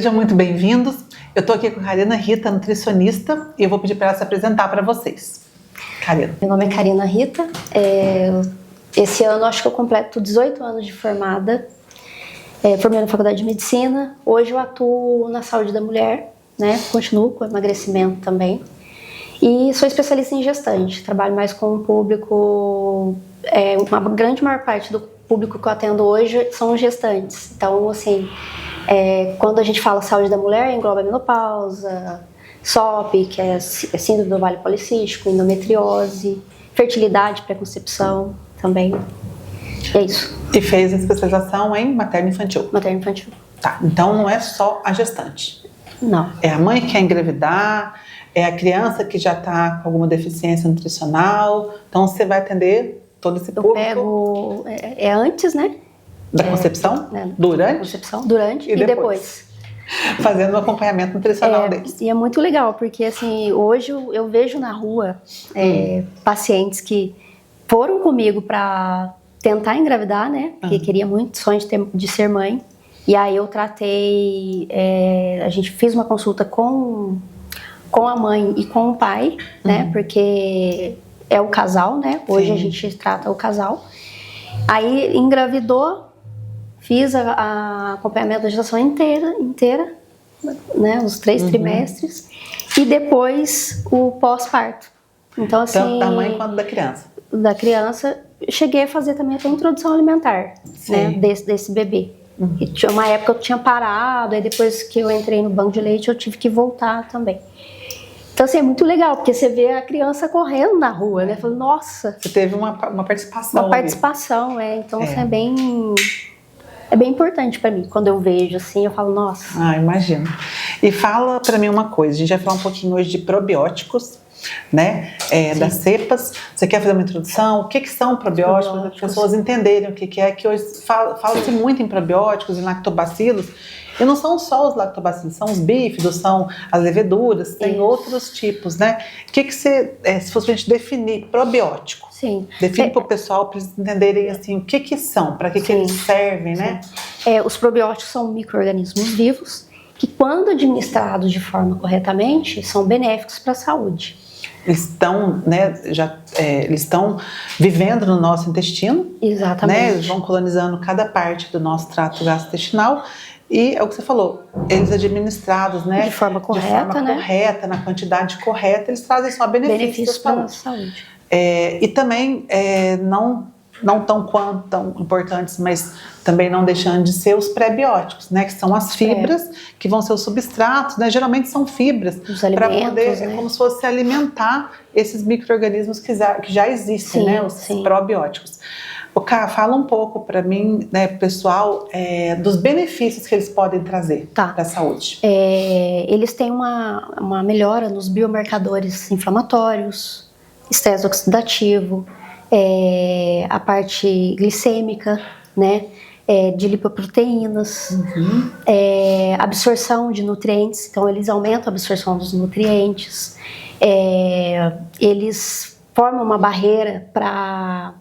Sejam muito bem-vindos. Eu estou aqui com a Karina Rita, nutricionista, e eu vou pedir para ela se apresentar para vocês. Karina. Meu nome é Karina Rita. Esse ano acho que eu completo 18 anos de formada. Formei na Faculdade de Medicina. Hoje eu atuo na saúde da mulher, né? Continuo com emagrecimento também. E sou especialista em gestante. Trabalho mais com o público. Uma grande maior parte do público que eu atendo hoje são gestantes. Então, assim, quando a gente fala saúde da mulher, engloba menopausa, SOP, que é síndrome do ovário policístico, endometriose, fertilidade, pré-concepção também. É isso. E fez a especialização em materno-infantil? Materno-infantil. Tá, então não é só a gestante. Não. É a mãe que quer engravidar, é a criança que já está com alguma deficiência nutricional. Então você vai atender todo esse público. Eu pego... antes, né? Da concepção? Durante? Concepção, durante e depois. Fazendo o acompanhamento nutricional deles. E é muito legal, porque assim, hoje eu vejo na rua pacientes que foram comigo para tentar engravidar, né? Porque queria muito, sonho de ser mãe. E aí eu tratei, a gente fez uma consulta com a mãe e com o pai, né? Porque é o casal, né? Hoje Sim. a gente trata o casal. Aí engravidou, fiz a acompanhamento da gestação inteira, né? Os 3 trimestres. E depois o pós-parto. Então, assim... Tanto da mãe quanto da criança. Da criança, cheguei a fazer também até a introdução alimentar, né? Desse bebê. E tinha uma época que eu tinha parado, aí depois que eu entrei no banco de leite, eu tive que voltar também. Então, assim, é muito legal, porque você vê a criança correndo na rua, né? Falando, nossa... Você teve uma participação. Uma participação, Então, assim, é bem importante para mim. Quando eu vejo, assim, eu falo, nossa... Ah, imagino. E fala para mim uma coisa, a gente vai falar um pouquinho hoje de probióticos, né? Das cepas. Você quer fazer uma introdução? O que são probióticos? Para as pessoas entenderem o que é, que hoje fala-se muito em probióticos, em lactobacilos. E não são só os lactobacilos, são os bífidos, são as leveduras, tem outros tipos, né? O que você, se fosse a gente definir probiótico, define para o pessoal, para eles entenderem assim, o que são, para que eles servem, né? Os probióticos são micro-organismos vivos que, quando administrados de forma corretamente, são benéficos para a saúde. Eles estão, né, eles estão vivendo no nosso intestino. Exatamente. Né? Eles vão colonizando cada parte do nosso trato gastrointestinal. E é o que você falou, eles administrados, né? De forma correta, correta, na quantidade correta, eles trazem só benefícios para a nossa saúde. E também, não tão importantes, mas também não deixando de ser os pré-bióticos, né? Que são as fibras, que vão ser os substratos, né? Geralmente são fibras, para poder, né? Como se fosse alimentar esses micro-organismos que já existem, né? Os probióticos. Ká, fala um pouco para mim, né, pessoal, dos benefícios que eles podem trazer para a saúde. Eles têm uma melhora nos biomarcadores inflamatórios, estresse oxidativo, a parte glicêmica, né, de lipoproteínas, absorção de nutrientes, então eles aumentam a absorção dos nutrientes, eles formam uma barreira para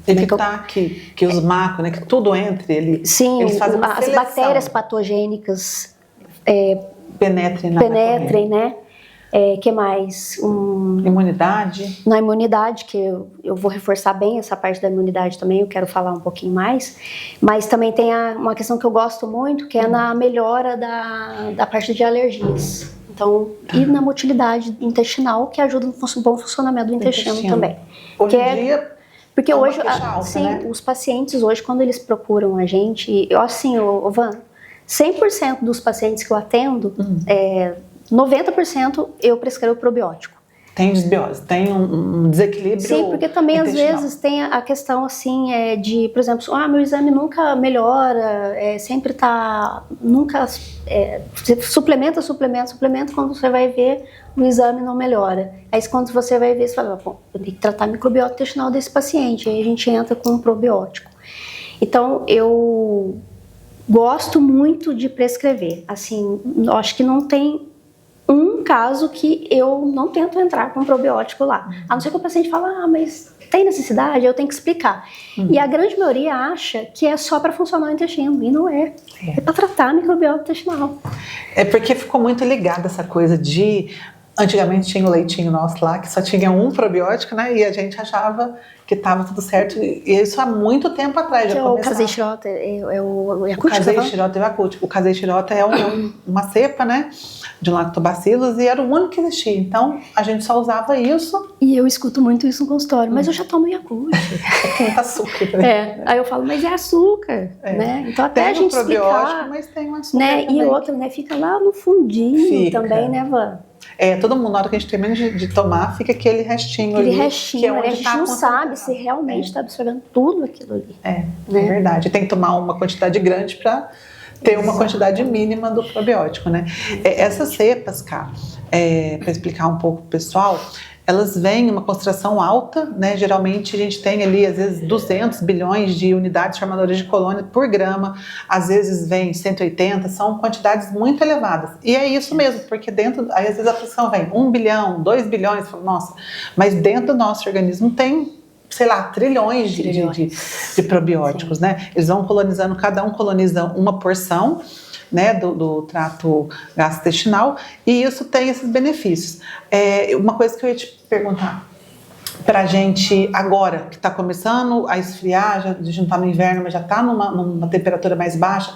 evitar que os macros, né, que tudo entre ele. Sim, eles fazem uma as bactérias patogênicas penetrem, né? Que mais? Imunidade. Na imunidade, que eu vou reforçar bem essa parte da imunidade também, eu quero falar um pouquinho mais. Mas também tem uma questão que eu gosto muito, que é na melhora da parte de alergias. Então, e na motilidade intestinal, que ajuda no bom funcionamento do intestino também. Hoje em dia, porque hoje, alta, né? Os pacientes hoje, quando eles procuram a gente, Van, 100% dos pacientes que eu atendo, 90% eu prescrevo probiótico. Tem desbiose, tem um desequilíbrio. Sim, porque também às vezes tem a questão assim de, por exemplo, meu exame nunca melhora, sempre tá, nunca, você suplementa, quando você vai ver, o exame não melhora. Aí quando você vai ver, você fala, bom, eu tenho que tratar a microbiota intestinal desse paciente, aí a gente entra com um probiótico. Então, eu gosto muito de prescrever, assim, acho que não tem um caso que eu não tento entrar com probiótico lá. A não ser que o paciente fale, mas tem necessidade, eu tenho que explicar. E a grande maioria acha que é só para funcionar o intestino, e não é. É para tratar a microbiota intestinal. É porque ficou muito ligada essa coisa de... Antigamente tinha o leitinho nosso lá, que só tinha um probiótico, né? E a gente achava que estava tudo certo. E isso há muito tempo atrás. Já o Casei Shirota é o Yakult? O Casei Shirota é o Yakult. O Casei Shirota é uma cepa, né? De lactobacilos, e era o único que existia. Então, a gente só usava isso. E eu escuto muito isso no consultório. Mas eu já tomo Yakult. Tem açúcar. Né? Aí eu falo, mas é açúcar, né? Então até tem a gente probiótico, explicar, mas tem um açúcar né? também. E outra, né? Fica lá no fundinho também, né, Van? Todo mundo, na hora que a gente termina de tomar, fica aquele restinho ali. Aquele restinho, que é onde a gente não sabe se realmente está absorvendo tudo aquilo ali. É verdade. Tem que tomar uma quantidade grande para ter uma quantidade mínima do probiótico, né? Essas cepas, cara, para explicar um pouco pro pessoal, elas vêm em uma concentração alta, né? Geralmente a gente tem ali, às vezes, 200 bilhões de unidades formadoras de colônia por grama, às vezes vem 180, são quantidades muito elevadas. E é isso mesmo, porque dentro, aí às vezes a pressão vem 1 bilhão, 2 bilhões, nossa, mas dentro do nosso organismo tem, sei lá, trilhões de probióticos, né? Eles vão colonizando, cada um coloniza uma porção, né, do trato gastrointestinal, e isso tem esses benefícios. Uma coisa que eu ia te perguntar, pra gente agora, que está começando a esfriar, a gente não está no inverno, mas já está numa temperatura mais baixa,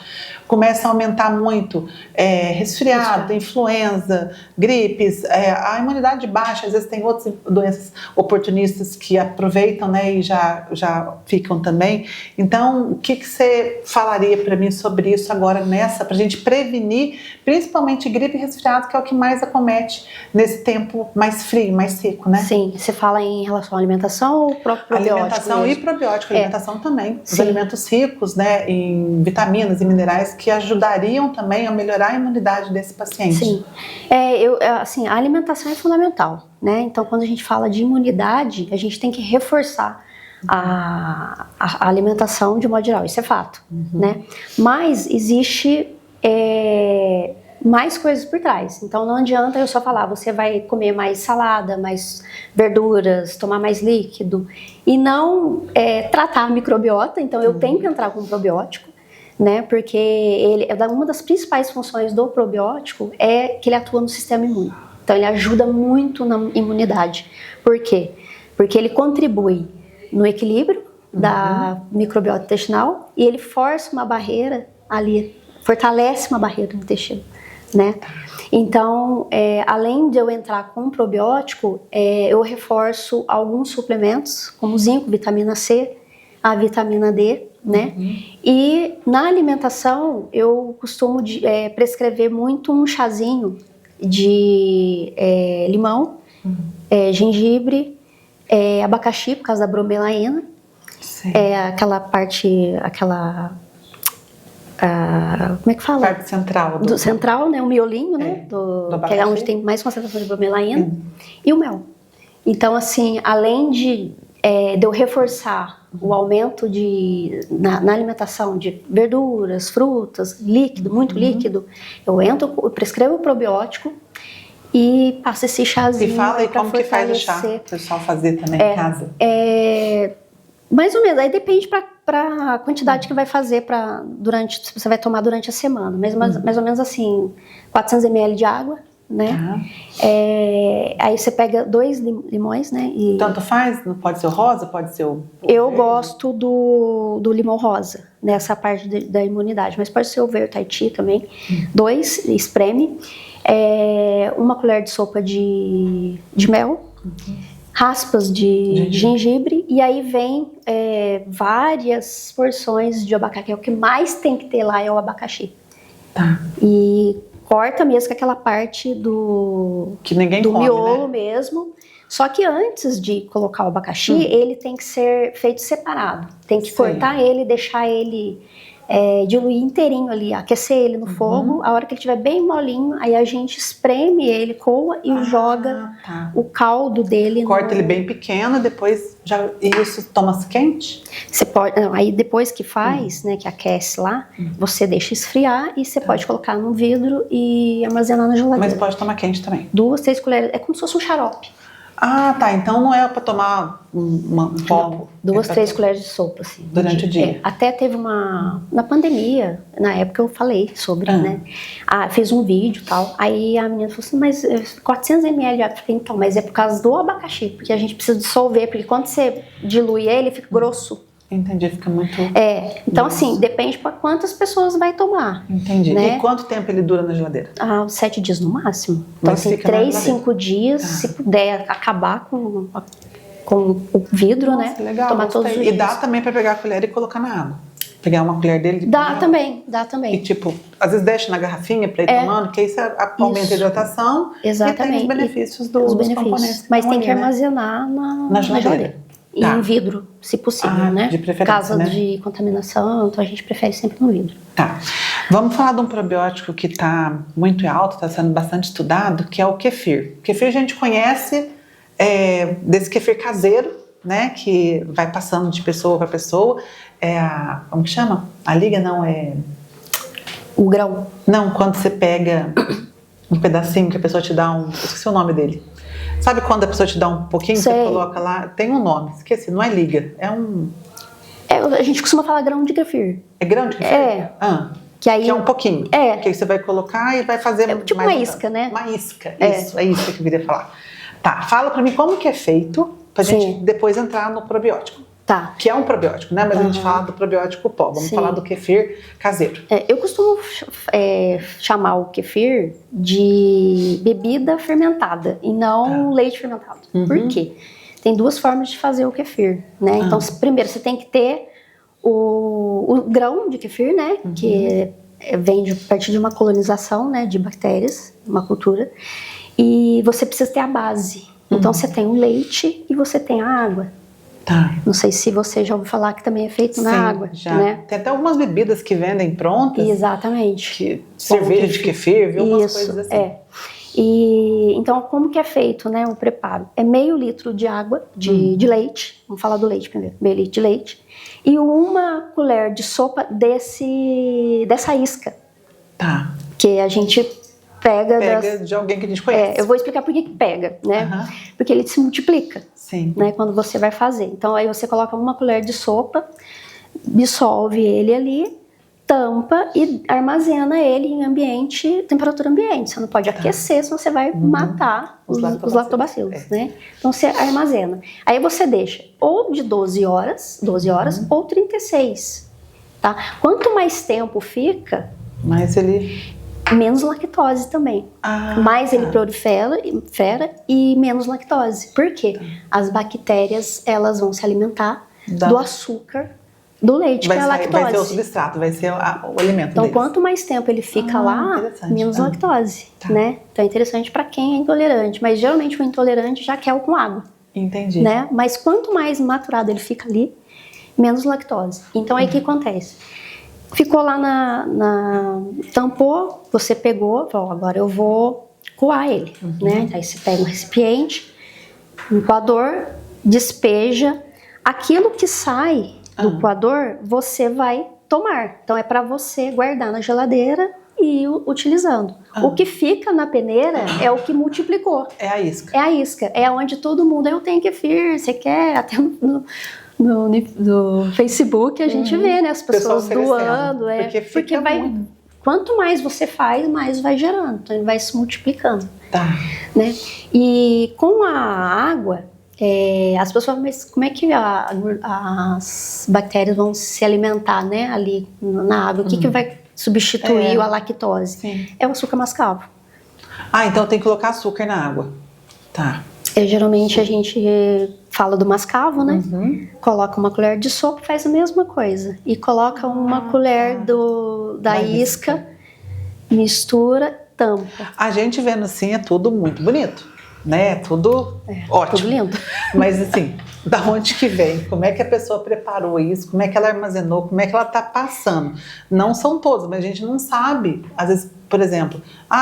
começa a aumentar muito resfriado, influenza, gripes, a imunidade baixa, às vezes tem outras doenças oportunistas que aproveitam, né, e já ficam também. Então, o que você falaria para mim sobre isso agora para a gente prevenir, principalmente gripe e resfriado, que é o que mais acomete nesse tempo mais frio, mais seco, né? Sim, você fala em relação à alimentação ou próprio probiótico? Alimentação mesmo? E probiótico, alimentação também. Os alimentos ricos, né, em vitaminas e minerais que ajudariam também a melhorar a imunidade desse paciente. Sim, assim, a alimentação é fundamental, né? Então, quando a gente fala de imunidade, a gente tem que reforçar a alimentação de modo geral, isso é fato, né? Mas existe mais coisas por trás. Então não adianta eu só falar, você vai comer mais salada, mais verduras, tomar mais líquido e não tratar a microbiota. Então eu tenho que entrar com um probiótico, né? Porque uma das principais funções do probiótico é que ele atua no sistema imune. Então ele ajuda muito na imunidade. Por quê? Porque ele contribui no equilíbrio da microbiota intestinal e ele força uma barreira ali, fortalece uma barreira no intestino, né? Então, além de eu entrar com um probiótico, eu reforço alguns suplementos, como zinco, vitamina C, a vitamina D, né? E na alimentação, eu costumo prescrever muito um chazinho de limão, gengibre, abacaxi, por causa da bromelaína, aquela parte, como é que fala? Parte central. Do central, né? O miolinho, né? Que é onde tem mais concentração de bromelaína. E o mel. Então, assim, além de eu reforçar o aumento na alimentação de verduras, frutas, líquido, muito líquido, eu prescrevo o probiótico e passo esse chazinho. E fala aí como que faz o chá, para o pessoal fazer também em casa. Mais ou menos, aí depende para a quantidade que vai fazer se você vai tomar durante a semana, mais ou menos assim, 400 ml de água, né? Aí você pega 2 limões, né? Tanto faz? Não pode ser o rosa, pode ser o Eu gosto do limão rosa, nessa parte da imunidade, mas pode ser o verde Tahiti também. 2, espreme. 1 colher de sopa de mel. Raspas de gengibre, e aí vem várias porções de abacaxi. O que mais tem que ter lá é o abacaxi. Tá. E corta mesmo com aquela parte do come, miolo, né? Mesmo. Só que antes de colocar o abacaxi, ele tem que ser feito separado. Tem que cortar ele, deixar ele diluir inteirinho ali, aquecer ele no fogo. A hora que ele estiver bem molinho, aí a gente espreme ele, coa e joga o caldo dele. Corta ele bem pequeno, depois isso toma quente? Você pode, aí depois que faz, né, que aquece lá, você deixa esfriar e você pode colocar no vidro e armazenar na geladeira. Mas pode tomar quente também? 2, 3 colheres, é como se fosse um xarope. Ah, tá. Então não é para tomar um pó. 2, 3 colheres de sopa, assim. Durante o dia. Até teve na pandemia, na época eu falei sobre, né? Fiz um vídeo e tal. Aí a menina falou assim, mas 400 ml de água. Eu falei, então, mas é por causa do abacaxi, porque a gente precisa dissolver, porque quando você dilui ele fica grosso. Entendi, fica muito... Então assim, depende para quantas pessoas vai tomar. Entendi. Né? E quanto tempo ele dura na geladeira? 7 dias no máximo. Então Mas assim, fica na 3, geladeira. 5 dias, se puder acabar com o vidro, Nossa, né? legal, Tomar todos os E dias. dá também para pegar a colher e colocar na água. Pegar uma colher dele e Dá pôr também. E tipo, às vezes deixa na garrafinha para ir tomando, que aí você aumenta a hidratação. Exatamente. E tem os benefícios dos componentes. Mas tem ali, que armazenar na geladeira. E Tá. em vidro, se possível, né? De preferência, Caso né? de contaminação, então a gente prefere sempre no vidro. Tá. Vamos falar de um probiótico que está muito alto, está sendo bastante estudado, que é o kefir. O kefir a gente conhece desse kefir caseiro, né? Que vai passando de pessoa para pessoa. Como que chama? A liga não é... O grão. Não, quando você pega um pedacinho que a pessoa te dá eu esqueci o nome dele. Sabe quando a pessoa te dá um pouquinho, Sei. você coloca lá, tem um nome, esqueci, não é liga, A gente costuma falar grão de kefir. É grão de kefir? Que aí é um pouquinho. Que aí você vai colocar e vai fazer tipo mais uma isca, né? Uma isca, isso, é isso que eu queria falar. Tá, fala pra mim como que é feito, pra gente depois entrar no probiótico. Tá. Que é um probiótico, né? Mas a gente fala do probiótico pó. Vamos falar do kefir caseiro. Eu costumo chamar o kefir de bebida fermentada e não leite fermentado. Por quê? Tem 2 formas de fazer o kefir, né? Então, primeiro você tem que ter o grão de kefir, né? Que vem a partir de uma colonização, né? De bactérias, uma cultura. E você precisa ter a base. Então, você tem o leite e você tem a água. Tá. Não sei se você já ouviu falar que também é feito na água, já. né? Tem até algumas bebidas que vendem prontas. Exatamente. Cerveja de kefir, viu? Umas coisas assim. E então, como que é feito, né, o preparo? É meio litro de água, de leite, vamos falar do leite primeiro, meio litro de leite, e 1 colher de sopa dessa isca. Tá. Que a gente pega de alguém que a gente conhece. eu vou explicar por que pega, né? Porque ele se multiplica. Sim. Né, quando você vai fazer. Então aí você coloca 1 colher de sopa, dissolve ele ali, tampa e armazena ele em temperatura ambiente. Você não pode aquecer, senão você vai matar os lactobacilos, né? Então você armazena. Aí você deixa ou de 12 horas ou 36, tá? Quanto mais tempo fica, mais ele... menos lactose também. Mais ele prolifera e menos lactose. Por quê? As bactérias, elas vão se alimentar do açúcar do leite, que é a lactose. Vai ser o substrato, vai ser o alimento Então, deles. quanto mais tempo ele fica lá, menos lactose, né? Então, é interessante para quem é intolerante. Mas, geralmente, o intolerante já quer o com água. Entendi. Né? Mas, quanto mais maturado ele fica ali, menos lactose. Então, aí o que acontece? Ficou lá tampou, você pegou, falou, agora eu vou coar ele, né? Aí você pega um recipiente, um coador, despeja. Aquilo que sai do coador, você vai tomar. Então é para você guardar na geladeira e ir utilizando. O que fica na peneira é o que multiplicou. É a isca. É a isca. É onde todo mundo, eu tenho kefir, você quer? Até no Facebook a gente vê, né, as pessoas doando, porque vai, quanto mais você faz, mais vai gerando, então ele vai se multiplicando, né? E com a água, as pessoas falam, mas como é que as bactérias vão se alimentar, né, ali na água? O que vai substituir a lactose? Sim. É o açúcar mascavo. Então tem que colocar açúcar na água. Tá. Geralmente a gente fala do mascavo, né? Coloca 1 colher de sopa, faz a mesma coisa. E coloca 1 colher da isca, mistura, tampa. A gente vendo assim é tudo muito bonito, né? Tudo ótimo. Tudo lindo. Mas assim, da onde que vem? Como é que a pessoa preparou isso? Como é que ela armazenou? Como é que ela tá passando? Não são todos, mas a gente não sabe. Às vezes, por exemplo,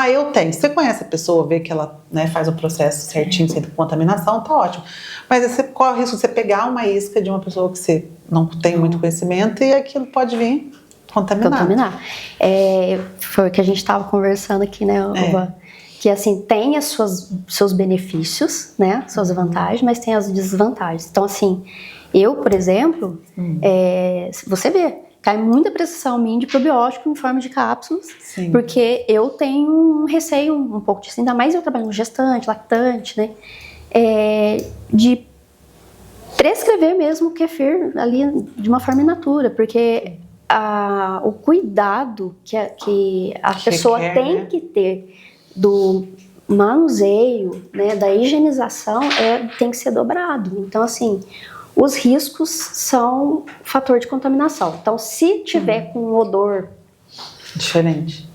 eu tenho. Você conhece a pessoa, vê que ela, né, faz o processo certinho, sem contaminação, tá ótimo. Mas você corre o risco de você pegar uma isca de uma pessoa que você não tem muito conhecimento e aquilo pode vir contaminado. Foi o que a gente estava conversando aqui, né, Uva? que assim tem seus benefícios, né, suas vantagens, mas tem as desvantagens. Então assim, eu, por exemplo, você vê, cai muita pressão minha de probiótico em forma de cápsulas, Sim. porque eu tenho um receio um pouco disso, ainda mais eu trabalho no gestante, lactante, né, de prescrever mesmo o kefir ali de uma forma in natura, porque o cuidado que a pessoa tem, né, que ter do manuseio, né, da higienização tem que ser dobrado. Então, assim, os riscos são fator de contaminação. Então, se tiver com um odor diferente,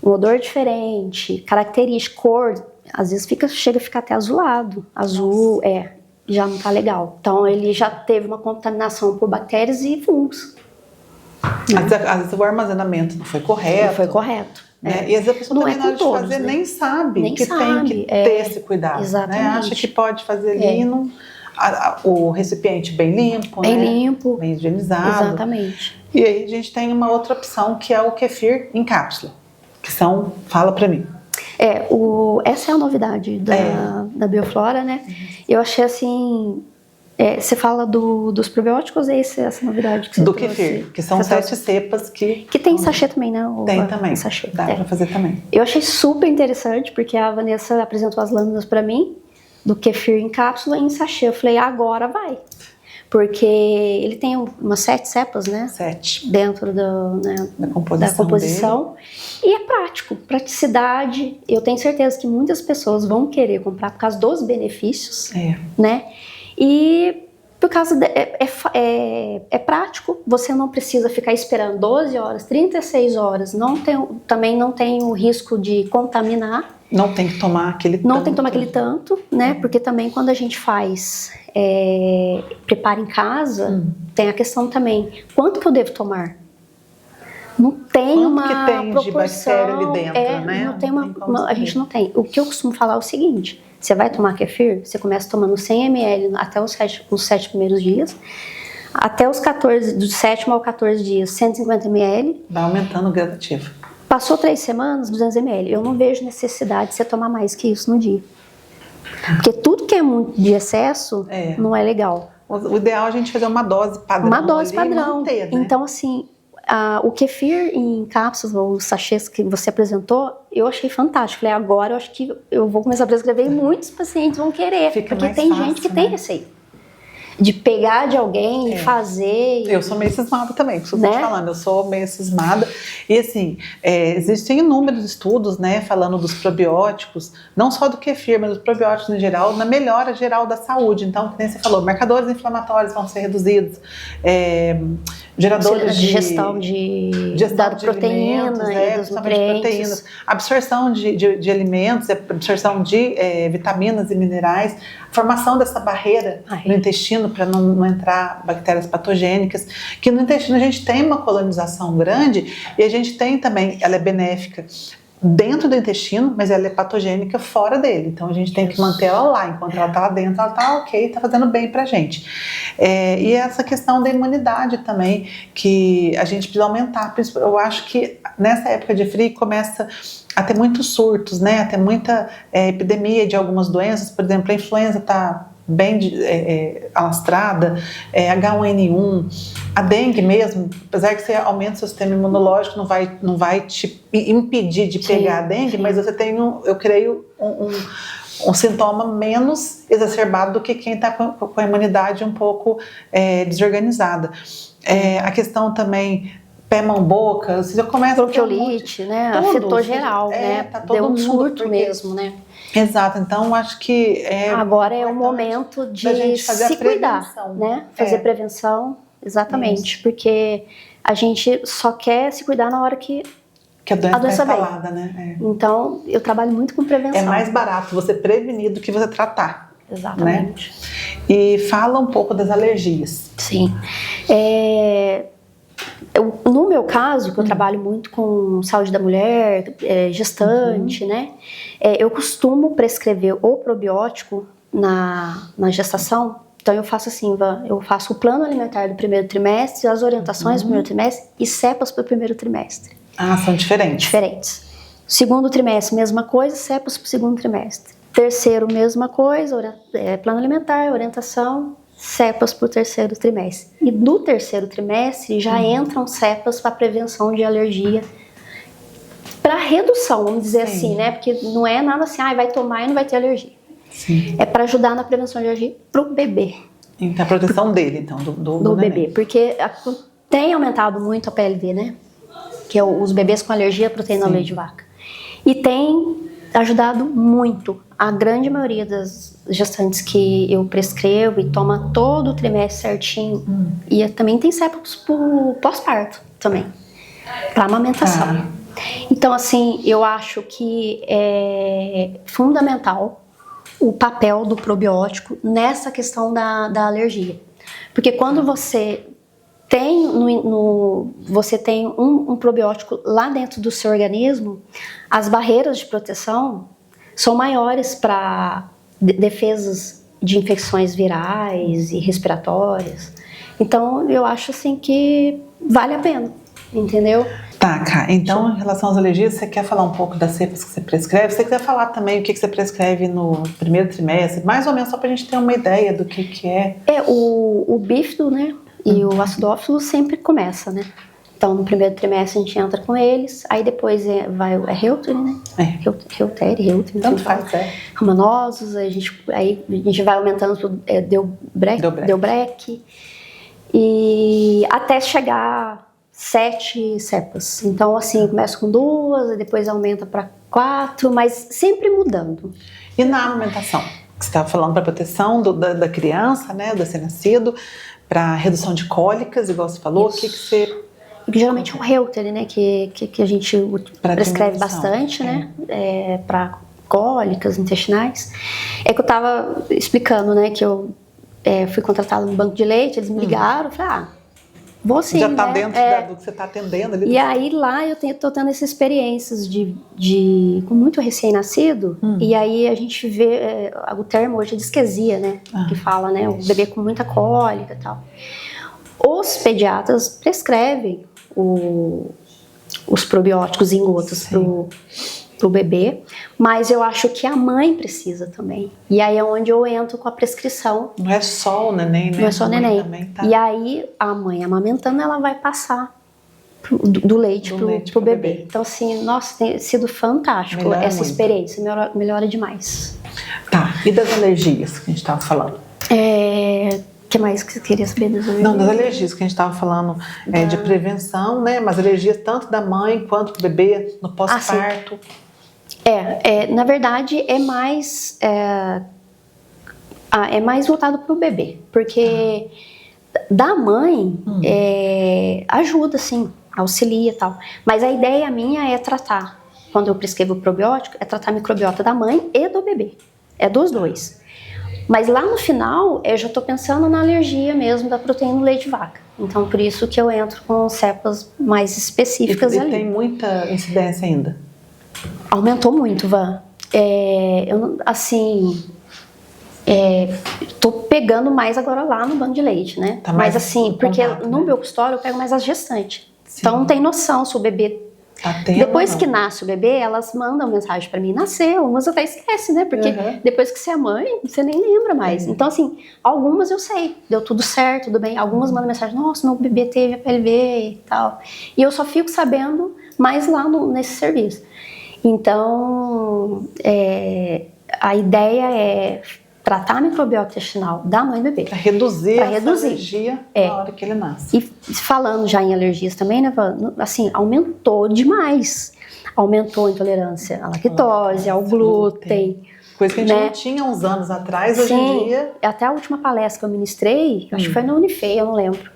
característica, cor, às vezes chega a ficar até azulado. Azul, já não tá legal. Então, ele já teve uma contaminação por bactérias e fungos. Às vezes o armazenamento não foi correto. Não foi correto. Né? E às vezes a pessoa também na hora de fazer, né, nem sabe que tem que ter esse cuidado. Exatamente. Né? Acha que pode fazer ali o recipiente bem limpo, bem né? limpo, bem higienizado. Exatamente. E aí a gente tem uma outra opção que é o kefir em cápsula, que fala pra mim. Essa é a novidade da Bioflora, né? Eu achei assim, você fala dos probióticos, essa novidade que você do trouxe? kefir, que são 7 cepas que tem sachê também, né? Tem também, sachê. Dá pra fazer também. Eu achei super interessante, porque a Vanessa apresentou as lâminas pra mim, do kefir em cápsula e em sachê. Eu falei, agora vai. Porque ele tem umas 7 cepas, né? 7. Dentro da composição. E é prático, praticidade. Eu tenho certeza que muitas pessoas vão querer comprar por causa dos benefícios, né? E por causa é prático, você não precisa ficar esperando 12 horas, 36 horas, também não tem o risco de contaminar. Não tem que tomar aquele tanto. Né? Porque também quando a gente prepara em casa, tem a questão também, quanto que eu devo tomar? Não tem uma proporção. De bactéria ali dentro, né? Não tem a gente não tem. O que eu costumo falar é o seguinte, você vai tomar kefir, você começa tomando 100 ml até os 7 primeiros dias, até os 14, do 7º ao 14 dias, 150 ml. Vai aumentando gradativo. Passou 3 semanas, 200 ml. Eu não vejo necessidade de você tomar mais que isso no dia. Porque tudo que é muito de excesso não é legal. O ideal é a gente fazer uma dose padrão. Uma dose padrão. Manter, né? Então, assim, o kefir em cápsulas, ou os sachês que você apresentou, eu achei fantástico. Falei, agora eu acho que eu vou começar a prescrever e muitos pacientes vão querer. Porque tem fácil, gente que tem receio de pegar de alguém e fazer. Eu sou meio cismada também, por isso que eu tô falando, eu sou meio cismada. E assim, existem inúmeros estudos, né, falando dos probióticos, não só do kefir, mas dos probióticos em geral, na melhora geral da saúde. Então, como você falou, marcadores inflamatórios vão ser reduzidos, geradores de gestão de proteína e dos nutrientes. Absorção de alimentos, absorção de vitaminas e minerais, formação dessa barreira no intestino para não entrar bactérias patogênicas, que no intestino a gente tem uma colonização grande e a gente tem também, ela é benéfica dentro do intestino, mas ela é patogênica fora dele, então a gente tem que manter ela lá, enquanto ela tá lá dentro, ela tá ok, tá fazendo bem pra gente. E essa questão da imunidade também, que a gente precisa aumentar, eu acho que nessa época de frio começa a ter muitos surtos, né, a ter muita epidemia de algumas doenças, por exemplo, a influenza tá bem alastrada, H1N1, a dengue mesmo, apesar que você aumenta o seu sistema imunológico, não vai te impedir de pegar a dengue, mas você tem, eu creio, um sintoma menos exacerbado do que quem está com a imunidade um pouco desorganizada. A questão também pé, mão, boca, você já começa a bronquiolite, né? Afetou geral, né? Tá todo deu um surto porque... mesmo, né? Exato, então acho que agora é o momento de se cuidar, né? Fazer prevenção, exatamente, porque a gente só quer se cuidar na hora que a doença está instalada, né? Então, eu trabalho muito com prevenção. É mais barato você prevenir do que você tratar. Exatamente. Né? E fala um pouco das alergias. Sim. No meu caso, que eu trabalho muito com saúde da mulher, gestante, né? Eu costumo prescrever o probiótico na gestação. Então eu faço assim, eu faço o plano alimentar do primeiro trimestre, as orientações do primeiro trimestre e cepas para o primeiro trimestre. Ah, são diferentes. Diferentes. Segundo trimestre, mesma coisa, cepas para o segundo trimestre. Terceiro, mesma coisa, plano alimentar, orientação, cepas para o terceiro trimestre. E no terceiro trimestre já entram cepas para prevenção de alergia, para redução, vamos dizer assim, né? Porque não é nada assim, vai tomar e não vai ter alergia. Sim. É para ajudar na prevenção de alergia para o bebê. Então, a proteção dele, então, do bebê. Porque tem aumentado muito a PLV, né? Que é os bebês com alergia à proteína leite de vaca. E tem ajudado muito. A grande maioria das gestantes que eu prescrevo e toma todo o trimestre certinho. E também tem cepas pro pós-parto também, para amamentação. Então, assim, eu acho que é fundamental o papel do probiótico nessa questão da alergia. Porque quando você tem, você tem um probiótico lá dentro do seu organismo, as barreiras de proteção são maiores para defesas de infecções virais e respiratórias. Então, eu acho assim que vale a pena, entendeu? Tá, Ká. Então, em relação às alergias, você quer falar um pouco das cepas que você prescreve? Se você quiser falar também o que você prescreve no primeiro trimestre, mais ou menos só para a gente ter uma ideia do que é. O bífido, né? E o acidófilo sempre começa, né? Então, no primeiro trimestre a gente entra com eles, aí depois vai Reuter, né? Reuter, tanto faz, Romanosos, aí a gente vai aumentando pro Delbrec, e até chegar 7 cepas. Então, assim, começa com 2, depois aumenta para 4, mas sempre mudando. E na amamentação? Você estava falando para proteção da criança, né, do recém-nascido, para redução de cólicas, igual você falou, o que você... Geralmente é o Reuter, né, que a gente prescreve bastante, né, para cólicas intestinais. É que eu estava explicando, né, que eu fui contratada no banco de leite, eles me ligaram, eu falei, vou sim, já está né? dentro do que você está atendendo ali. E aí lá eu estou tendo essas experiências com muito recém-nascido, e aí a gente vê, o termo hoje é disquesia, né? Que fala, né? O bebê com muita cólica e tal. Os pediatras prescrevem os probióticos em gotas pro bebê, mas eu acho que a mãe precisa também. E aí é onde eu entro com a prescrição. Não é só o neném, né? Não é só o neném. Também, tá? E aí a mãe amamentando, ela vai passar do leite pro bebê. Então, assim, nossa, tem sido fantástico essa experiência. Melhora demais. Tá, e das alergias que a gente estava falando? O que mais que você queria saber das alergias? Não, das alergias que a gente estava falando de prevenção, né? Mas alergias tanto da mãe quanto do bebê no pós-parto. Na verdade, é mais voltado para o bebê, porque da mãe ajuda, sim, auxilia e tal. Mas a ideia minha é tratar, quando eu prescrevo o probiótico, é tratar a microbiota da mãe e do bebê. É dos dois. Mas lá no final, eu já estou pensando na alergia mesmo da proteína do leite de vaca. Então, por isso que eu entro com cepas mais específicas ali. E tem muita incidência ainda? Aumentou muito, Van. Tô pegando mais agora lá no banco de leite, né? Tá, mas assim, porque contato, no meu consultório eu pego mais as gestantes. Sim. Então não tem noção se o bebê... Depois que nasce o bebê, elas mandam mensagem pra mim, nasceu, umas até esquece, né? Porque depois que você é mãe, você nem lembra mais. Então assim, algumas eu sei, deu tudo certo, tudo bem. Algumas mandam mensagem, nossa, meu bebê teve a PLV e tal. E eu só fico sabendo mais lá nesse serviço. Então, a ideia é tratar a microbiota intestinal da mãe e do bebê. Para reduzir a alergia na hora que ele nasce. E falando já em alergias também, né, assim, aumentou demais. Aumentou a intolerância à lactose, ao glúten. Coisa que a gente não tinha uns anos atrás, hoje em dia. Até a última palestra que eu ministrei, acho que foi na Unifei, eu não lembro,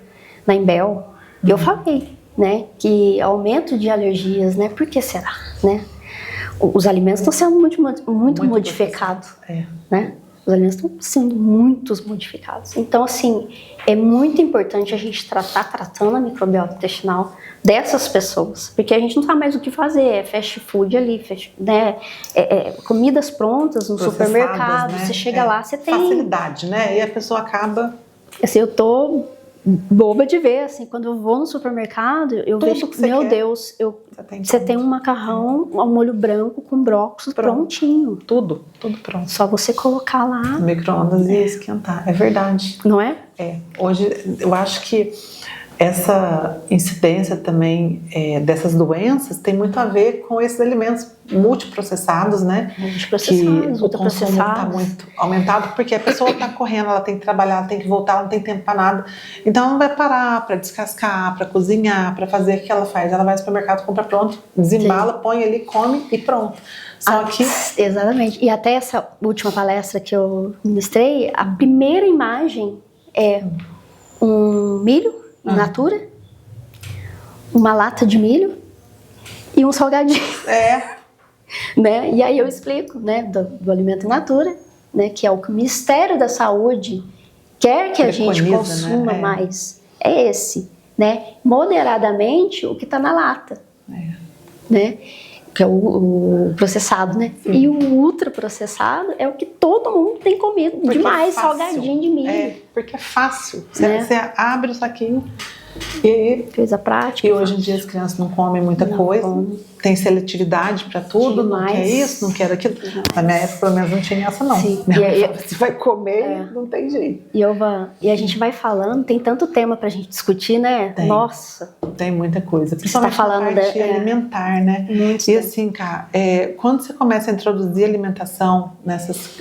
na Embel, e eu falei, né, que aumento de alergias, né, por que será, né? Os alimentos estão sendo muito modificados, né? Os alimentos estão sendo muito modificados. Então, assim, é muito importante a gente tratando a microbiota intestinal dessas pessoas, porque a gente não sabe mais o que fazer, é fast food ali, né? Comidas prontas no supermercado, né? Você chega lá, você tem... facilidade, né? E a pessoa acaba... Assim, eu tô boba de ver, assim, quando eu vou no supermercado, eu Tudo vejo, que você meu quer. Deus, você tem um macarrão, um molho branco com brócolis prontinho. Tudo pronto. Só você colocar lá. No micro-ondas e esquentar. É verdade. Não é? Hoje eu acho que essa incidência também dessas doenças tem muito a ver com esses alimentos multiprocessados, né? Multiprocessados, que o consumo está muito aumentado, porque a pessoa está correndo, ela tem que trabalhar, ela tem que voltar, ela não tem tempo para nada. Então ela não vai parar para descascar, para cozinhar, para fazer o que ela faz. Ela vai ao supermercado, compra pronto, desembala, põe ali, come e pronto. Só que... Exatamente. E até essa última palestra que eu ministrei, a primeira imagem é um milho in natura, uma lata de milho e um salgadinho. Né? E aí eu explico, né, do alimento in natura, né, que é o que o Ministério da Saúde quer que a gente consuma, né? Mais. É esse, né? Moderadamente o que está na lata, né? Que é o processado, né? Sim. E o ultraprocessado é o que todo mundo tem comido porque demais, salgadinho de milho. Porque é fácil. Você abre o saquinho e... Coisa prática. E hoje em dia as crianças não comem muita coisa, tem seletividade para tudo, demais. Não quer isso, não quer aquilo. Demais. Na minha época, pelo menos, não tinha essa, não. Sim. Se vai comer, não tem jeito. E a gente vai falando, tem tanto tema pra gente discutir, né? Tem. Nossa. Tem muita coisa. Principalmente tá falando na parte alimentar, né? Muito e assim, cara, quando você começa a introduzir alimentação nesses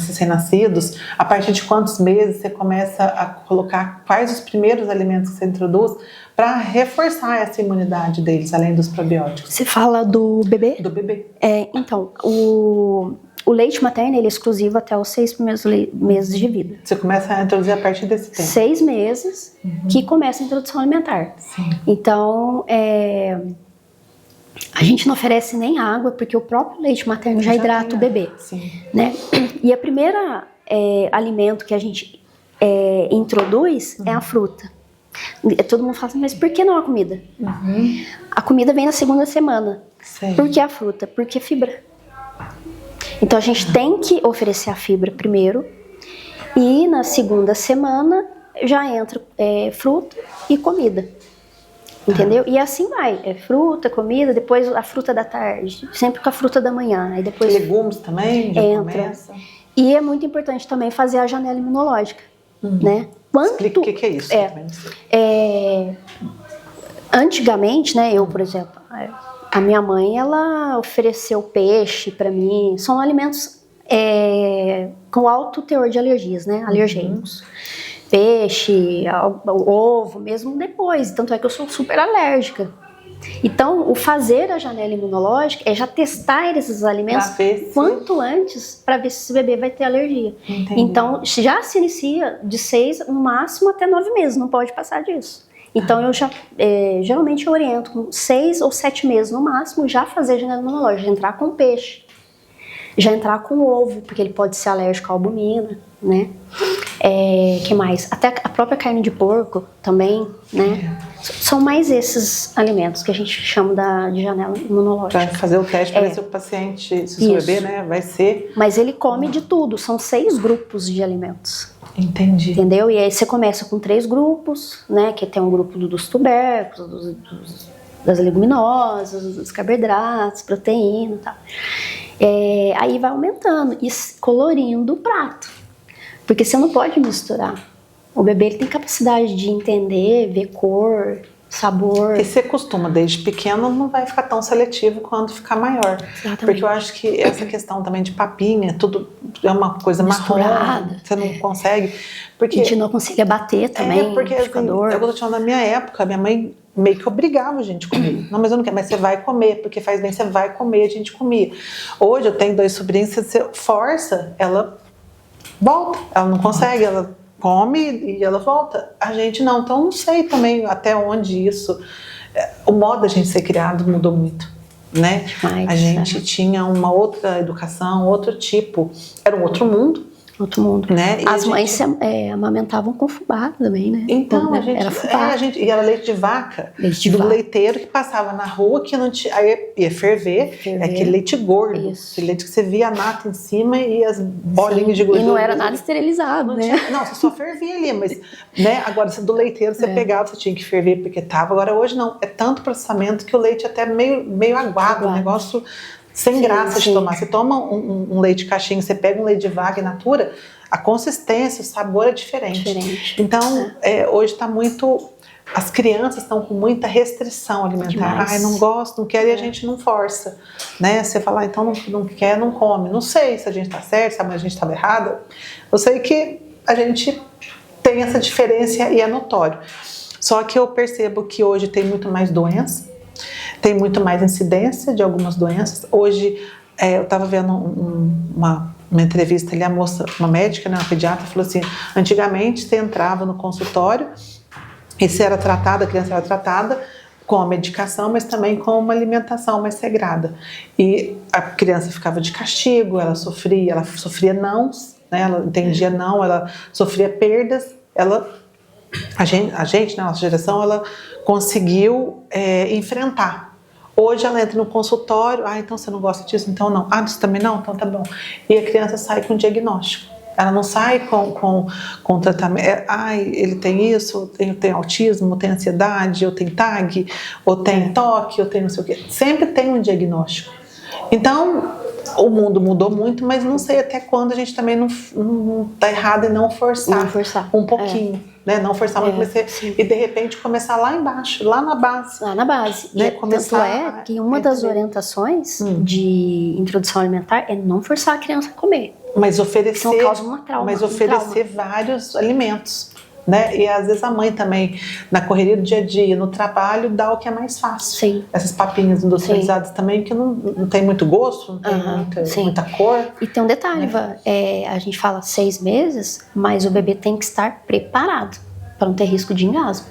recém-nascidos, a partir de quantos meses você começa a colocar quais os primeiros alimentos que você introduz para reforçar essa imunidade deles, além dos probióticos? Você fala do bebê? Do bebê. Então, o leite materno ele é exclusivo até os 6 primeiros meses de vida. Você começa a introduzir a partir desse tempo? 6 meses que começa a introdução alimentar. Sim. Então, a gente não oferece nem água, porque o próprio leite materno já hidrata o bebê. Sim. Né? E a primeira alimento que a gente introduz é a fruta. Todo mundo fala assim, mas por que não a comida? A comida vem na segunda semana. Sim. Por que a fruta? Porque fibra. Então a gente tem que oferecer a fibra primeiro e na segunda semana já entra fruta e comida. Entendeu? E assim vai, fruta, comida, depois a fruta da tarde, sempre com a fruta da manhã. Aí depois legumes também já entra. Começa. E é muito importante também fazer a janela imunológica, né? Explica o que é isso. Antigamente, né, eu, por exemplo, a minha mãe, ela ofereceu peixe para mim, são alimentos com alto teor de alergias, né, alergênicos. Peixe, ovo, mesmo depois, tanto é que eu sou super alérgica. Então, o fazer a janela imunológica é já testar esses alimentos quanto antes para ver se esse bebê vai ter alergia. Entendi. Então, já se inicia de 6, no máximo, até 9 meses, não pode passar disso. Então, eu já, geralmente eu oriento com 6 ou 7 meses no máximo, já fazer a janela imunológica, já entrar com peixe, já entrar com ovo, porque ele pode ser alérgico à albumina, né? Que mais? Até a própria carne de porco também, né? São mais esses alimentos que a gente chama de janela imunológica. Para fazer o teste para ver se o paciente, se o bebê, né, vai ser... Mas ele come de tudo, são 6 grupos de alimentos. Entendi. Entendeu? E aí você começa com 3 grupos, né? Que tem um grupo dos tubérculos, das leguminosas, dos carboidratos, proteína e tal. Aí vai aumentando e colorindo o prato. Porque você não pode misturar. O bebê ele tem capacidade de entender, ver cor, sabor. E você costuma, desde pequeno, não vai ficar tão seletivo quando ficar maior. Exatamente. Porque eu acho que essa questão também de papinha, tudo é uma coisa misturada. Marrom, você não consegue. Porque, a gente não consegue bater também. Porque assim, eu tô te falando, na minha época, minha mãe meio que obrigava a gente a comer. Não, mas eu não quero, mas você vai comer, porque faz bem, você vai comer, a gente comia. Hoje eu tenho 2 sobrinhos, você força, ela volta, ela não consegue, ela come e ela volta. A gente não, então não sei também até onde isso... O modo da gente ser criado mudou muito, né? A gente tinha uma outra educação, outro tipo, era um outro mundo, Outro mundo. Né? As mães amamentavam com fubá também, né? Então, era fubá. E era leite de vaca. Leiteiro que passava na rua, que não tinha, aí ia ferver. É aquele leite gordo. Isso. Aquele leite que você via a nata em cima e as bolinhas de gordura. E não era nada esterilizado, né? Não, você só fervia ali, mas, né? Agora, do leiteiro você pegava, você tinha que ferver porque tava. Agora, hoje não. É tanto processamento que o leite é até meio aguado, um negócio sem graça de tomar. Você toma um leite caixinha, você pega um leite de vaca in natura, a consistência, o sabor é diferente. Então, hoje está muito... As crianças estão com muita restrição alimentar. Ai, não gosto, não quero, e a gente não força. Né? Você fala, então não quer, não come. Não sei se a gente está certo, se a gente estava errada. Eu sei que a gente tem essa diferença e é notório. Só que eu percebo que hoje tem muito mais doença, tem muito mais incidência de algumas doenças. Hoje, eu estava vendo uma entrevista ali, a moça, uma médica, né, uma pediatra, falou assim, antigamente você entrava no consultório e você era tratada, a criança era tratada com a medicação, mas também com uma alimentação mais regrada. E a criança ficava de castigo, ela sofria nãos, né, ela entendia não, ela sofria perdas, a gente, né, nossa geração, ela conseguiu enfrentar. Hoje ela entra no consultório, então você não gosta disso? Então não. Isso também não? Então tá bom. E a criança sai com diagnóstico. Ela não sai com tratamento. Ele tem isso, tem autismo, tem ansiedade, ou tem TAG, ou tem toque, ou tem não sei o quê. Sempre tem um diagnóstico. Então, o mundo mudou muito, mas não sei até quando a gente também não tá errado em não forçar um pouquinho. Né? Não forçar muito, e de repente começar lá embaixo, lá na base. Lá na base. Né? Tanto que uma das orientações de introdução alimentar é não forçar a criança a comer. Mas oferecer, senão causa uma trauma, mas oferecer vários alimentos. Né? E às vezes a mãe também, na correria do dia a dia, no trabalho, dá o que é mais fácil. Sim. Essas papinhas industrializadas também, que não tem muito gosto, não tem muita cor. E tem um detalhe, a gente fala 6 meses, mas o bebê tem que estar preparado para não ter risco de engasgo.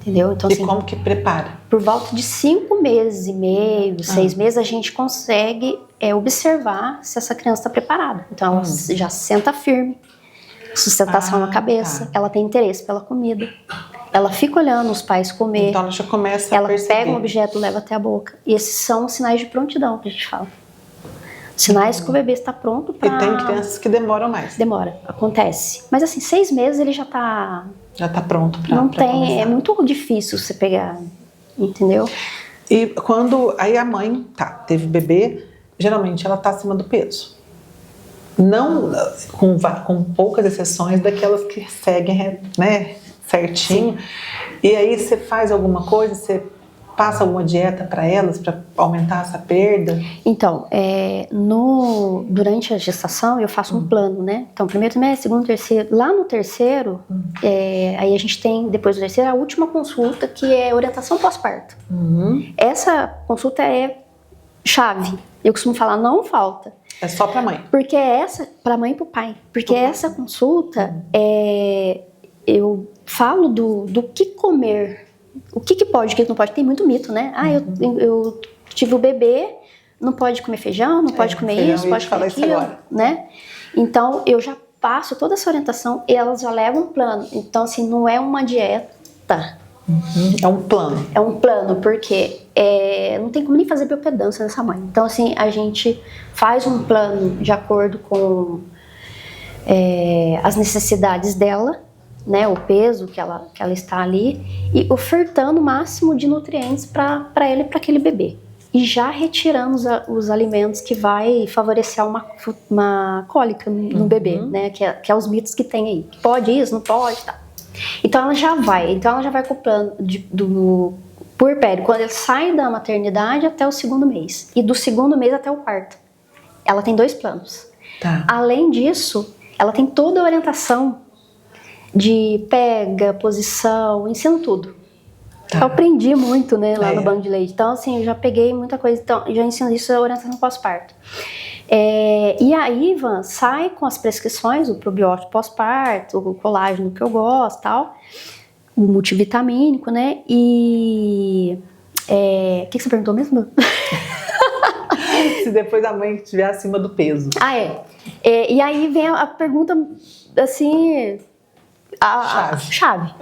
Entendeu? Então, e como que prepara? Por volta de 5 meses e meio, 6 meses, a gente consegue observar se essa criança está preparada. Então ela já senta firme, sustentação na cabeça, ela tem interesse pela comida, ela fica olhando os pais comer, então ela já começa a perceber. Ela pega um objeto, leva até a boca. E esses são sinais de prontidão que a gente fala. Sinais que o bebê está pronto para... E tem crianças que demoram mais. Demora, acontece. Mas assim, 6 meses ele já está... Já está pronto para Não tem, começar. É muito difícil você pegar, entendeu? E quando aí a mãe teve bebê, geralmente ela está acima do peso. Não, com poucas exceções daquelas que seguem, né, certinho. Sim. E aí você faz alguma coisa, você passa alguma dieta para elas para aumentar essa perda? Então, durante a gestação eu faço um plano, né? Então, primeiro trimestre, segundo, terceiro. Lá no terceiro, aí a gente tem, depois do terceiro, a última consulta, que é orientação pós-parto. Essa consulta é chave. Eu costumo falar, não falta. É só para mãe? Porque para mãe e para o pai. Porque essa consulta, eu falo do que comer. O que pode, o que não pode. Tem muito mito, né? Eu tive o bebê, não pode comer feijão, não pode comer isso, pode comer aquilo, né? Então, eu já passo toda essa orientação e elas já levam um plano. Então, assim, não é uma dieta. É um plano. É um plano, porque não tem como nem fazer bioimpedância nessa mãe. Então, assim, a gente faz um plano de acordo com as necessidades dela, né, o peso que ela está ali, e ofertando o máximo de nutrientes para ela e para aquele bebê. E já retirando os alimentos que vai favorecer uma cólica no bebê, né, que é os mitos que tem aí. Pode isso, não pode, tá. Então ela já vai com o plano do puerpério, quando ele sai da maternidade até o 2º mês. E do 2º mês até o 4º. Ela tem 2 planos. Tá. Além disso, ela tem toda a orientação de pega, posição, ensino tudo. Tá. Eu aprendi muito, né, lá no banco de leite. Então, assim, eu já peguei muita coisa. Então, já ensino isso, a orientação pós-parto. E a Ivan sai com as prescrições, o probiótico pós-parto, o colágeno que eu gosto, tal, o multivitamínico, né? E... o que você perguntou mesmo? Se depois a mãe estiver acima do peso. E aí vem a pergunta, assim, a chave.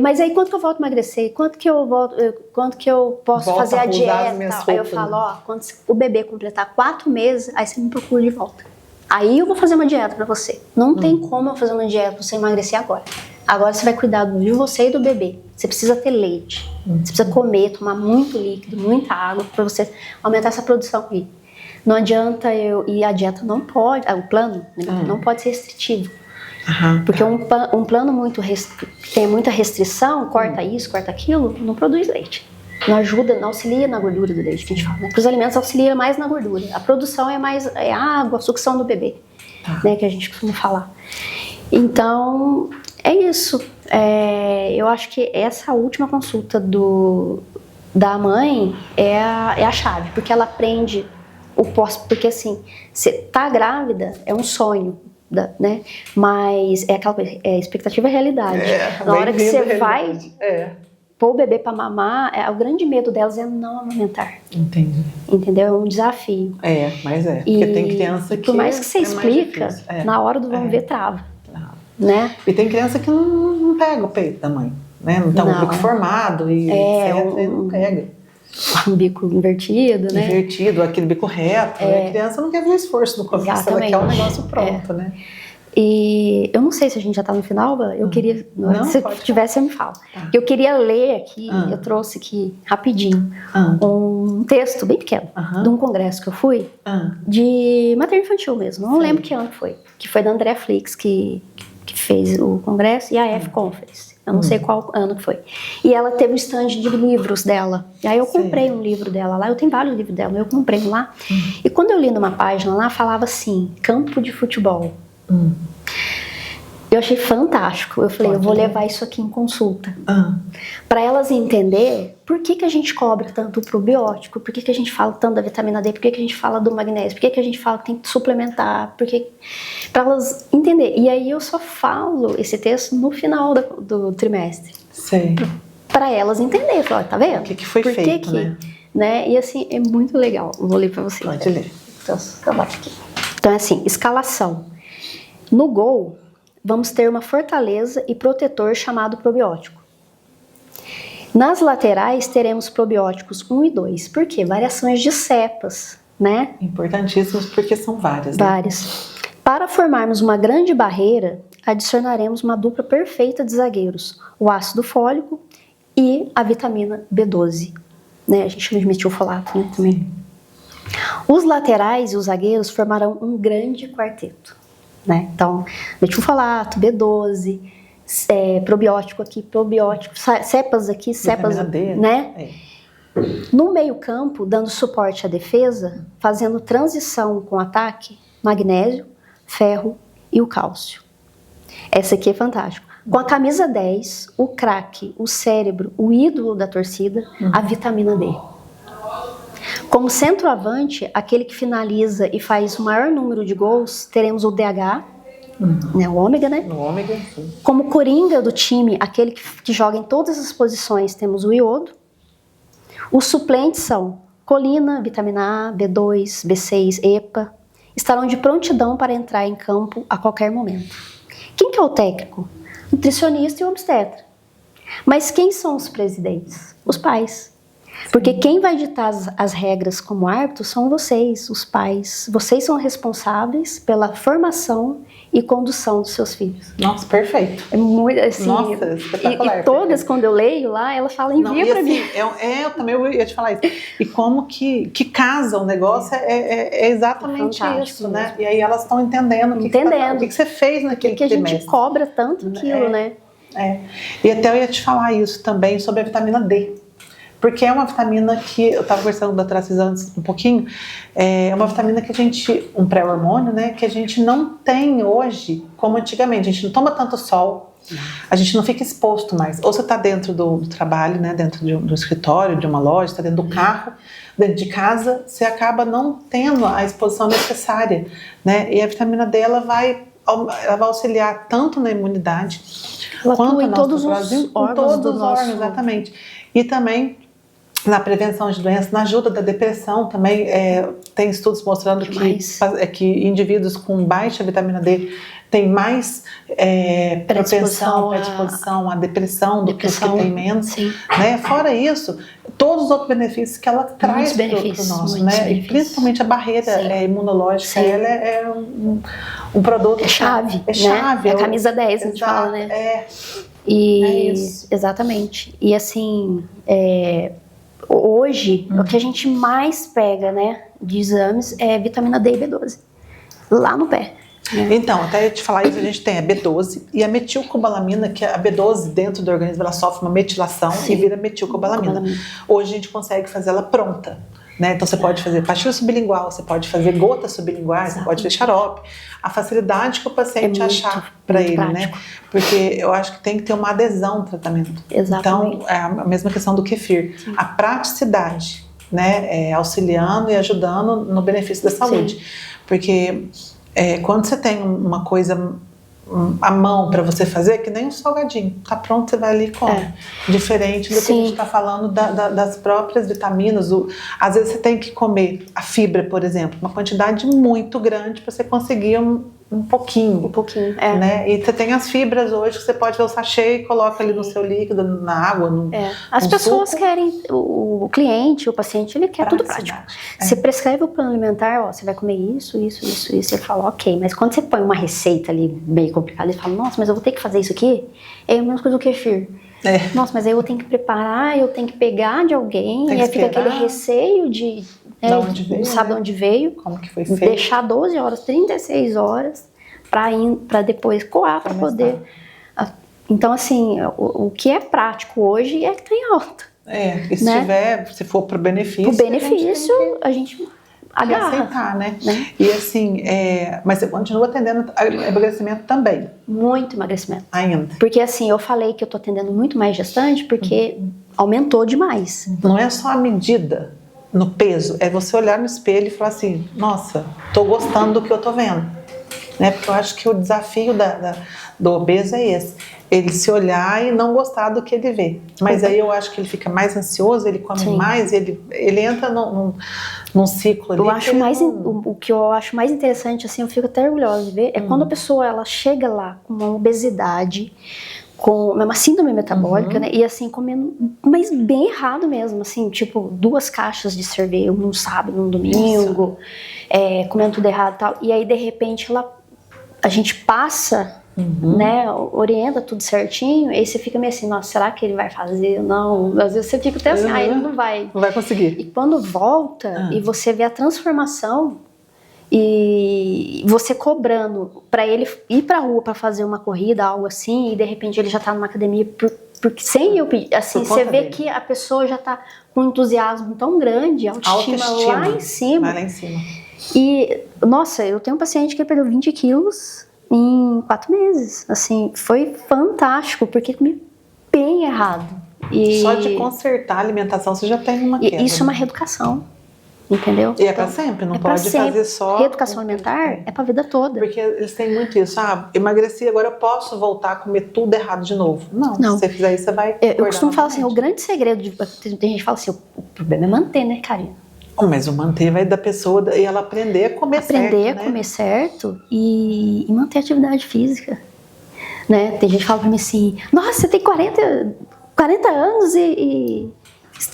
Mas aí quanto que eu volto a emagrecer? Quanto que eu posso fazer a dieta? Aí eu falo, quando o bebê completar 4 meses, aí você me procura de volta. Aí eu vou fazer uma dieta pra você. Não tem como eu fazer uma dieta pra você emagrecer agora. Agora você vai cuidar de você e do bebê. Você precisa ter leite. Você precisa comer, tomar muito líquido, muita água pra você aumentar essa produção aí. Não adianta e a dieta não pode, o plano não pode ser restritivo. Porque um plano tem muita restrição, corta isso, corta aquilo, não produz leite. Não ajuda, não auxilia na gordura do leite, que a gente fala, né? Porque os alimentos auxiliam mais na gordura. A produção é mais água, a sucção do bebê, né? Que a gente costuma falar. Então, é isso. Eu acho que essa última consulta da mãe é a chave, porque ela aprende porque assim, você tá grávida é um sonho, né? Mas é aquela coisa, expectativa e realidade. Na hora que você vai pôr o bebê para mamar, o grande medo delas é não amamentar. Entendi. Entendeu? É um desafio. Mas porque tem criança que por mais que você explica, na hora do vamos ver trava. Né? E tem criança que não pega o peito da mãe, né? Não tá um bico formado e não pega. Um bico invertido, né? Invertido, aquele bico reto. A criança não quer ver o esforço do começo, ela quer o negócio pronto, né? E eu não sei se a gente já tá no final, eu queria... se tivesse, eu me falo. Eu queria ler aqui, eu trouxe aqui, rapidinho, um texto bem pequeno, de um congresso que eu fui, de materno infantil mesmo, não lembro que ano foi. Que foi da Andrea Flix, que fez o congresso, e a F Conference. Eu não sei qual ano que foi. E ela teve um stand de livros dela. E aí eu comprei um livro dela lá. Eu tenho vários livros dela, eu comprei um lá. E quando eu li numa página lá, falava assim, campo de futebol. Eu achei fantástico. Eu falei, eu vou levar isso aqui em consulta. Para elas entender por que a gente cobra tanto o probiótico, por que a gente fala tanto da vitamina D, por que a gente fala do magnésio, por que a gente fala que tem que suplementar, para elas entender. E aí eu só falo esse texto no final do trimestre. Sei. Para elas entenderem. Falar, tá vendo? O que foi feito, né? E assim, é muito legal. Vou ler para vocês. Pode ler. Então é assim, escalação. No gol, vamos ter uma fortaleza e protetor chamado probiótico. Nas laterais, teremos probióticos 1 e 2. Por quê? Variações de cepas, né? Importantíssimos porque são várias. Várias. Para formarmos uma grande barreira, adicionaremos uma dupla perfeita de zagueiros. O ácido fólico e a vitamina B12. Né? A gente chama de metilfolato, né? Também. Os laterais e os zagueiros formarão um grande quarteto. Né? Então, metilfolato, B12, probiótico aqui, probiótico, cepas aqui, cepas, D, né? No meio campo, dando suporte à defesa, fazendo transição com ataque, magnésio, ferro e o cálcio. Essa aqui é fantástico. Com a camisa 10, o craque, o cérebro, o ídolo da torcida, a vitamina D. Como centroavante, aquele que finaliza e faz o maior número de gols, teremos o DH, né, o ômega, né? O ômega, sim. Como coringa do time, aquele que joga em todas as posições, temos o iodo. Os suplentes são colina, vitamina A, B2, B6, EPA. Estarão de prontidão para entrar em campo a qualquer momento. Quem que é o técnico? Nutricionista e obstetra. Mas quem são os presidentes? Os pais. Porque quem vai ditar as regras como árbitros são vocês, os pais. Vocês são responsáveis pela formação e condução dos seus filhos. Nossa, perfeito. É muito assim. Nossa, espetacular. E todas, quando eu leio lá, ela fala, envia pra mim. Eu também ia te falar isso. E como que casa o negócio é exatamente isso, né? E aí elas estão entendendo o que você fez naquele trimestre. Que a gente cobra tanto aquilo, né? E até eu ia te falar isso também sobre a vitamina D. Porque é uma vitamina que, eu estava conversando com a doutora Cis antes um pouquinho, é uma vitamina que a gente, um pré-hormônio, né, que a gente não tem hoje como antigamente. A gente não toma tanto sol, a gente não fica exposto mais. Ou você está dentro do trabalho, né, dentro do escritório, de uma loja, está dentro do carro, dentro de casa, você acaba não tendo a exposição necessária, né? E a vitamina D, ela vai auxiliar tanto na imunidade, quanto em todos os órgãos, exatamente. E também na prevenção de doenças, na ajuda da depressão também. Tem estudos mostrando que indivíduos com baixa vitamina D têm mais predisposição à depressão do que os que têm menos. Né? Fora isso, todos os outros benefícios que ela traz para o nosso, né? E principalmente a barreira imunológica, ela é um produto... É chave, é chave. É a camisa 10, a gente fala, né? Exatamente. E assim, hoje, o que a gente mais pega, né, de exames é vitamina D e B12, lá no pé. Então, até te falar isso, a gente tem a B12 e a metilcobalamina, que a B12 dentro do organismo, ela sofre uma metilação e vira metilcobalamina. Hoje a gente consegue fazer ela pronta. Né? Então você pode fazer pastilha sublingual, você pode fazer gotas sublinguais, você pode fazer xarope. A facilidade que o paciente achar para ele, prático. Né? Porque eu acho que tem que ter uma adesão ao tratamento. Exatamente. Então, é a mesma questão do kefir. Sim. A praticidade, né? Auxiliando e ajudando no benefício da saúde. Sim. Porque quando você tem uma coisa à mão para você fazer, que nem um salgadinho, tá pronto, você vai ali e come. Diferente do que a gente está falando das próprias vitaminas. Às vezes você tem que comer a fibra, por exemplo, uma quantidade muito grande para você conseguir um pouquinho. Né? E você tem as fibras hoje que você pode ver o sachê e coloca ali no seu líquido, na água, As pessoas querem, o cliente, o paciente, ele quer tudo prático. Você prescreve o plano alimentar, você vai comer isso, ele fala, ok, mas quando você põe uma receita ali meio complicada, ele fala, nossa, mas eu vou ter que fazer isso aqui? É a mesma coisa do kefir. Nossa, mas aí eu tenho que preparar, eu tenho que pegar de alguém, e aí fica aquele receio de não sabe de onde veio, como que foi feito. Deixar 12 horas, 36 horas para depois coar para poder. Então, assim, o que é prático hoje é que está em alta. E se se for para o benefício. O benefício, a gente agarra. Aceitar, né? E assim, mas você continua atendendo emagrecimento também? Muito emagrecimento. Ainda. Porque assim, eu falei que eu tô atendendo muito mais gestante porque aumentou demais. Não é só a medida no peso, é você olhar no espelho e falar assim, nossa, tô gostando do que eu tô vendo. Né? Porque eu acho que o desafio do obeso é esse. Ele se olhar e não gostar do que ele vê. Mas aí eu acho que ele fica mais ansioso, ele come mais, ele entra num ciclo ali. O que eu acho mais interessante, assim, eu fico até orgulhosa de ver, é quando a pessoa ela chega lá com uma obesidade, com uma síndrome metabólica, né? E assim, comendo, mas bem errado mesmo, assim, tipo, 2 caixas de cerveja, um sábado, um domingo, comendo tudo errado e tal. E aí, de repente, a gente passa, né, orienta tudo certinho, e aí você fica meio assim, nossa, será que ele vai fazer? Não, às vezes você fica até assim, ele não vai. Não vai conseguir. E quando volta, e você vê a transformação, e você cobrando para ele ir pra rua para fazer uma corrida, algo assim, e de repente ele já tá numa academia, porque sem eu pedir, assim, você vê que a pessoa já tá com um entusiasmo tão grande, autoestima lá em cima. Lá em cima. E, nossa, eu tenho um paciente que perdeu 20 quilos em 4 meses, assim, foi fantástico, porque comi bem errado. Só de consertar a alimentação, você já tem uma queda. Isso é uma reeducação. Entendeu? E é pra sempre, não pode fazer só... Reeducação alimentar é pra vida toda. Porque eles têm muito isso, emagreci, agora eu posso voltar a comer tudo errado de novo. Não. Se você fizer isso, você vai... Eu costumo falar assim, o grande segredo, tem gente que fala assim, o problema é manter, né, Karina? Mas o manter vai da pessoa e ela aprender a comer certo, Aprender a comer certo e manter a atividade física, né? Tem gente que fala pra mim assim, nossa, você tem 40 anos e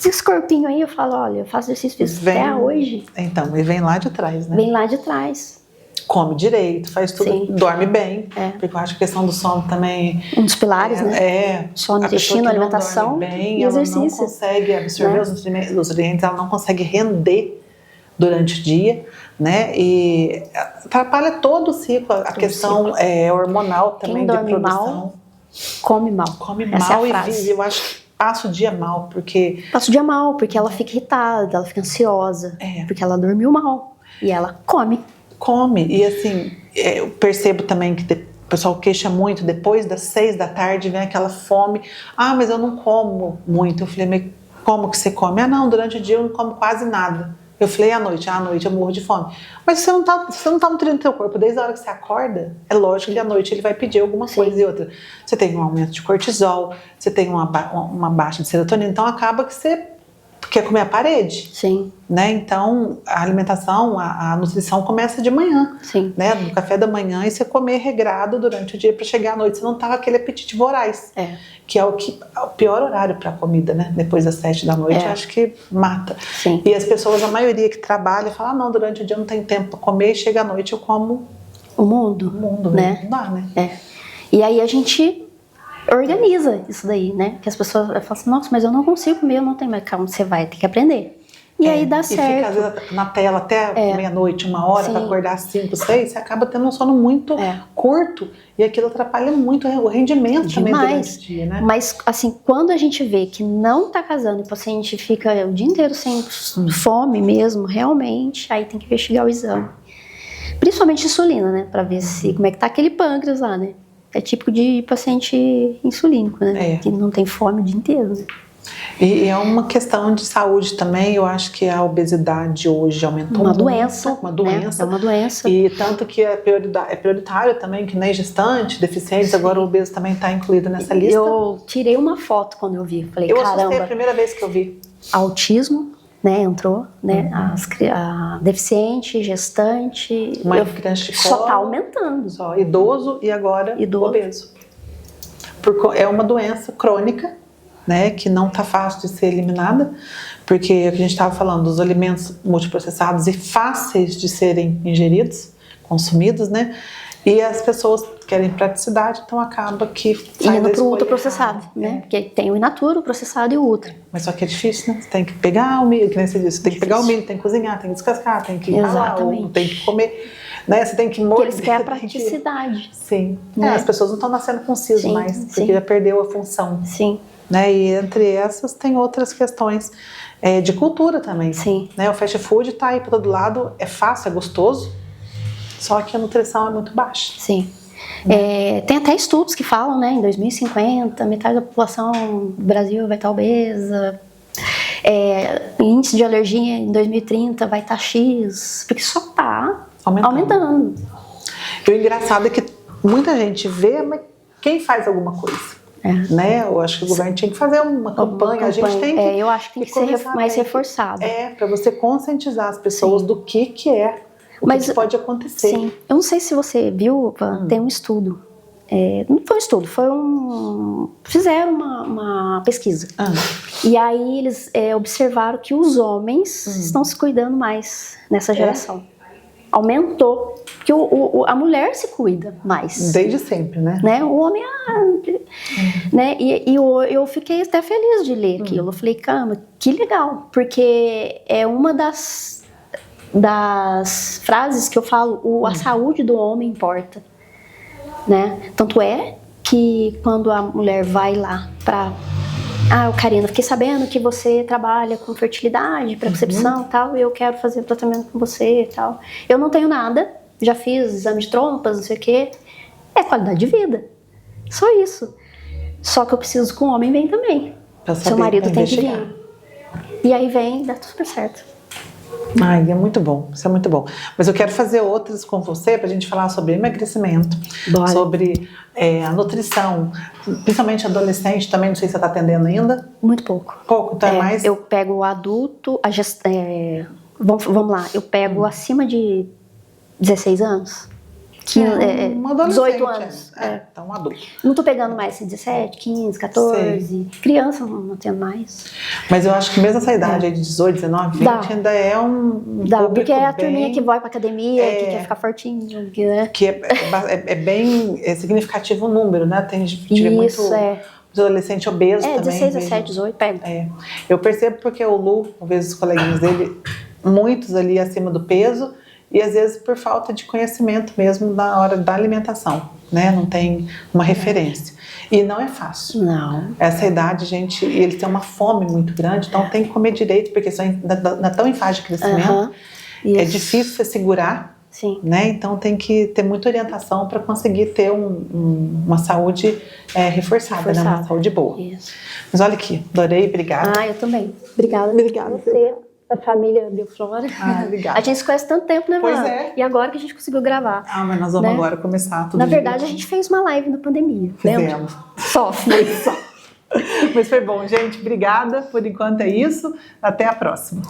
esse corpinho aí, eu falo, olha, eu faço exercício físico até hoje. Então, e vem lá de trás, né? Vem lá de trás. Come direito, faz tudo, dorme bem. Porque eu acho que a questão do sono também... Um dos pilares, né? Sono, intestino, alimentação bem, e exercício. Ela não consegue absorver os nutrientes, ela não consegue render durante o dia, né? E atrapalha todo o ciclo, a questão hormonal também. Quem dorme de produção. mal, come mal. Come Essa mal é a frase. E vive, eu acho que passa o dia mal, porque... Passa o dia mal, porque ela fica irritada, ela fica ansiosa, porque ela dormiu mal. E ela come. E assim, eu percebo também que o pessoal queixa muito, depois das 6 da tarde vem aquela fome. Ah, mas eu não como muito. Eu falei, mas como que você come? Ah, não, durante o dia eu não como quase nada. Eu falei, à noite eu morro de fome. Mas se você não tá nutrindo o teu corpo desde a hora que você acorda, é lógico que à noite ele vai pedir alguma coisa e outra. Você tem um aumento de cortisol, você tem uma baixa de serotonina, então acaba que você quer comer a parede. Sim. Né? Então, a alimentação, a nutrição começa de manhã. Sim. Né? No café da manhã e você comer regrado durante o dia para chegar à noite. Você não tá com aquele apetite voraz. Que é o pior horário para a comida, né? Depois das 7 da noite, eu acho que mata. Sim. E as pessoas, a maioria que trabalha, fala, não, durante o dia eu não tenho tempo para comer, e chega à noite eu como o mundo. O mundo, né? Não dá, né? E aí a gente organiza isso daí, né? Que as pessoas falam assim, nossa, mas eu não consigo comer, eu não tenho mais. Calma, você vai ter que aprender. E aí dá certo. E fica às vezes na tela até meia-noite, 1 hora, para acordar às 5, 6, você acaba tendo um sono muito curto e aquilo atrapalha muito o rendimento também durante o dia, né? Mas assim, quando a gente vê que não tá casando e o paciente fica o dia inteiro sem fome mesmo, realmente, aí tem que investigar o exame. Principalmente insulina, né? Para ver como é que tá aquele pâncreas lá, né? É típico de paciente insulínico, né? Que não tem fome o dia inteiro, né? E é uma questão de saúde também. Eu acho que a obesidade hoje aumentou muito. Uma doença. Né? É uma doença. E tanto que é prioritário também, que nem gestante, deficientes, agora o obeso também está incluído nessa lista. Eu tirei uma foto quando eu vi. Falei, caramba. Eu assustei a primeira vez que eu vi. Autismo, né? Entrou, né? A deficiente, gestante. Criança de só tá aumentando. Só idoso e agora obeso. É uma doença crônica, né, que não está fácil de ser eliminada, porque é o que a gente estava falando, dos alimentos multiprocessados e fáceis de serem ingeridos, consumidos, né, e as pessoas querem praticidade, então acaba que indo para o ultraprocessado, né, porque tem o in natura, o processado e o ultra. Mas só que é difícil, né, você tem que pegar o milho, que nem você disse, você tem que pegar o milho, tem que cozinhar, tem que descascar, tem que ralar, tem que comer, né, você tem que morder. Porque eles querem a praticidade. Sim, né? As pessoas não estão nascendo com siso mais, porque já perdeu a função. Sim. Né? E entre essas tem outras questões de cultura também. Sim. Né? O fast food está aí para todo lado, é fácil, é gostoso, só que a nutrição é muito baixa. Sim. Tem até estudos que falam, né, em 2050, metade da população do Brasil vai estar obesa, índice de alergia em 2030 vai estar X, porque só está aumentando. E o engraçado é que muita gente vê, mas quem faz alguma coisa? Né? Eu acho que o governo tinha que fazer uma campanha. A gente tem que. Eu acho que tem que ser mais reforçado. Para você conscientizar as pessoas do que é, o que pode acontecer. Sim. Eu não sei se você viu, tem um estudo. Não foi um estudo, fizeram uma pesquisa. E aí eles observaram que os homens estão se cuidando mais nessa geração. Aumentou, porque a mulher se cuida mais. Desde sempre, né? O homem, né? E eu fiquei até feliz de ler aquilo. Eu falei, caramba, que legal, porque é uma das frases que eu falo, a saúde do homem importa, né? Tanto é que quando a mulher vai lá pra... Karina, fiquei sabendo que você trabalha com fertilidade, preconcepção e tal, e eu quero fazer tratamento com você e tal. Eu não tenho nada, já fiz exame de trompas, não sei o quê. É qualidade de vida. Só isso. Só que eu preciso que o homem venha também. Seu marido tem que vir. E aí vem, dá tudo super certo. É muito bom, isso é muito bom. Mas eu quero fazer outras com você pra gente falar sobre emagrecimento, sobre a nutrição, principalmente adolescente também, não sei se você está atendendo ainda. Muito pouco. Pouco, então é mais... Eu pego o adulto, vamos lá, eu pego acima de 16 anos. Um adolescente. 18 anos. Então um adulto. Não tô pegando mais 17, 15, 14. Sei. Criança não tendo mais. Mas eu acho que mesmo essa idade aí de 18, 19, 20 ainda é um Dá, porque é a turminha que vai pra academia, que quer ficar fortinho. Né? Que é bem significativo o número, né? Tive muito adolescente obeso também. 16, 17, 18, pega. Eu percebo porque o Lu, às vezes os coleguinhas dele, muitos ali acima do peso, e às vezes por falta de conhecimento mesmo na hora da alimentação, né? Não tem uma referência. E não é fácil. Não. Essa idade, gente, eles têm uma fome muito grande, então tem que comer direito, porque ainda estão em fase de crescimento. É difícil você segurar. Sim. Né? Então tem que ter muita orientação para conseguir ter uma saúde reforçada, né? Uma saúde boa. Isso. Mas olha aqui, adorei, obrigada. Eu também. Obrigada. Obrigada. Você. A família Belflora. Obrigada. A gente se conhece tanto tempo, né, Pois Mano? é. E agora que a gente conseguiu gravar. Mas nós vamos agora começar tudo. Na verdade, a gente fez uma live na pandemia. Fizemos. Só. Mas foi bom, gente. Obrigada. Por enquanto é isso. Até a próxima.